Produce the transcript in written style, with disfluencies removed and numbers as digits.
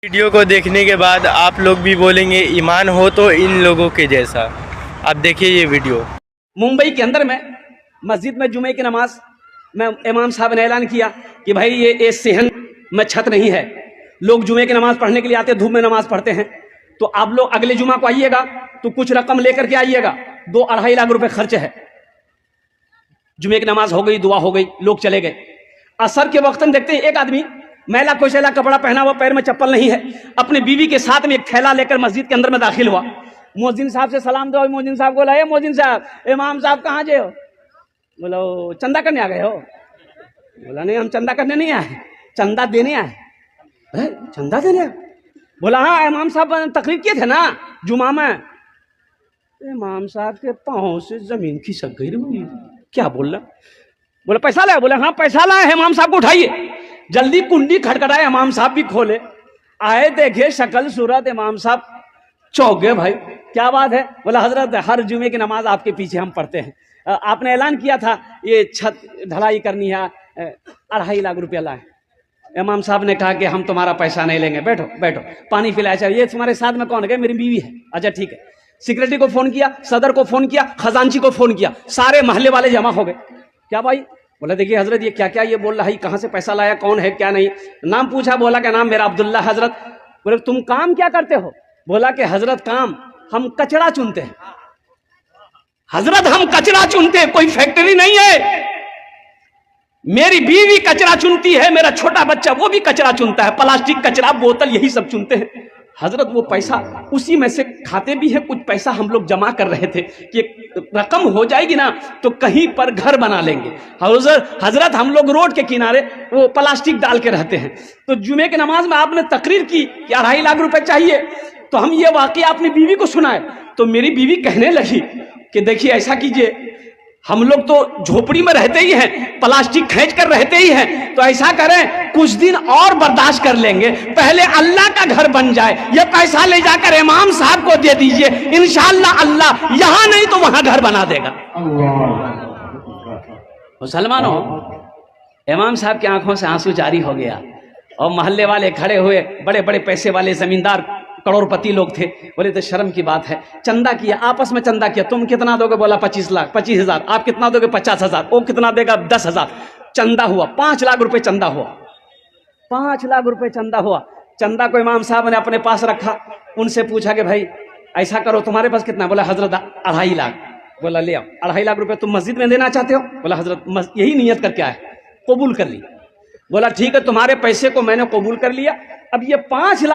Video کو دیکھنے کے بعد آپ لوگ بھی بولیں گے ایمان ہو تو ان لوگوں کے جیسا۔ آپ دیکھیے یہ ویڈیو۔ ممبئی کے اندر میں مسجد میں جمعے کی نماز میں امام صاحب نے اعلان کیا کہ بھائی یہ صحن میں چھت نہیں ہے، لوگ جمعے کی نماز پڑھنے کے لیے آتے ہیں، دھوپ میں نماز پڑھتے ہیں، تو آپ لوگ اگلے جمعہ کو آئیے گا تو کچھ رقم لے کر کے آئیے گا، 2-2.5 لاکھ روپے خرچ ہے۔ جمعے کی نماز ہو گئی، دعا ہو گئی، لوگ چلے گئے۔ عصر کے وقت دیکھتے ہیں ایک آدمی میلا کوشیلا کپڑا پہنا ہوا، پیر میں چپل نہیں ہے، اپنے بیوی کے ساتھ میں ایک تھیلا لے کر مسجد کے اندر میں داخل ہوا۔ مؤذن صاحب سے سلام دو، مؤذن صاحب کو لائے، مؤذن صاحب امام صاحب کہاں جے ہو؟ بولا چندہ کرنے آ گئے ہو؟ بولا نہیں، ہم چندہ کرنے نہیں آئے، چندہ دینے آئے۔ چندہ دینے آئے؟ بولا ہاں، امام صاحب تقریر کیے تھے نا جمعہ میں۔ امام صاحب کے پاؤں سے زمین کھسک گئی۔ کیا بول رہا؟ بولا پیسہ لائے؟ بولا ہاں پیسہ لائے، امام صاحب کو اٹھائیے۔ جلدی کنڈی کھٹکھٹائے، امام صاحب بھی کھولے، آئے دیکھے شکل صورت، امام صاحب چوک گئے۔ بھائی کیا بات ہے؟ بولا حضرت ہر جمعے کی نماز آپ کے پیچھے ہم پڑھتے ہیں، آپ نے اعلان کیا تھا یہ چھت ڈھلائی کرنی ہے، 2.5 لاکھ روپیہ لائے۔ امام صاحب نے کہا کہ ہم تمہارا پیسہ نہیں لیں گے، بیٹھو بیٹھو، پانی پلایا چاہیے۔ یہ تمہارے ساتھ میں کون ہے؟ میری بیوی ہے۔ اچھا ٹھیک ہے۔ سیکرٹری کو فون کیا، صدر کو فون کیا، خزانچی کو فون کیا، سارے محلے والے جمع ہو گئے۔ کیا بھائی؟ بولا دیکھیے حضرت یہ کیا یہ بول رہا ہے، کہاں سے پیسہ لایا، کون ہے کیا نہیں۔ نام پوچھا، بولا کہ نام میرا عبداللہ۔ حضرت بولے تم کام کیا کرتے ہو؟ بولا کہ حضرت کام ہم کچڑا چنتے ہیں۔ حضرت ہم کچڑا چنتے ہیں، کوئی فیکٹری نہیں ہے۔ میری بیوی کچرا چنتی ہے، میرا چھوٹا بچہ وہ بھی کچرا چنتا ہے، پلاسٹک کچرا، بوتل، یہی سب چنتے ہیں۔ حضرت وہ پیسہ اسی میں سے کھاتے بھی ہیں، کچھ پیسہ ہم لوگ جمع کر رہے تھے کہ رقم ہو جائے گی نا تو کہیں پر گھر بنا لیں گے۔ حضرت ہم لوگ روڈ کے کنارے وہ پلاسٹک ڈال کے رہتے ہیں، تو جمعے کی نماز میں آپ نے تقریر کی کہ 2.5 لاکھ روپے چاہیے، تو ہم یہ واقعہ اپنی بیوی کو سنائے، تو میری بیوی کہنے لگی کہ دیکھیے ایسا کیجئے، ہم لوگ تو جھوپڑی میں رہتے ہی ہیں، پلاسٹک کھینچ کر رہتے ہی ہیں، تو ایسا کریں کچھ دن اور برداشت کر لیں گے، پہلے اللہ کا گھر بن جائے، یہ پیسہ لے جا کر امام صاحب کو دے دیجئے، انشاءاللہ اللہ یہاں نہیں تو وہاں گھر بنا دے گا۔ مسلمانوں، امام صاحب کی آنکھوں سے آنسو جاری ہو گیا، اور محلے والے کھڑے ہوئے، بڑے بڑے پیسے والے زمیندار کروڑ پتی لوگ تھے، بولے تو شرم کی بات ہے، چندہ کیا، آپس میں چندہ کیا، تم کتنا دو گے؟ بولا 25,000، آپ کتنا دو گے؟ 50,000، وہ کتنا دے گا؟ 10,000، چندہ ہوا 5 لاکھ روپے چندہ ہوا، 5 لاکھ روپے چندہ ہوا۔ چندہ کو امام صاحب نے اپنے پاس رکھا، ان سے پوچھا کہ بھائی ایسا کرو تمہارے پاس کتنا؟ بولا حضرت 2.5 لاکھ۔ بولا لے آؤ، 2.5 لاکھ روپے تم مسجد میں دینا چاہتے ہو؟ بولا حضرت یہی نیت کر کے آئے، قبول کر لی۔ بولا ٹھیک ہے، تمہارے پیسے کو میں نے قبول کر لیا، اب یہ 5 لاکھ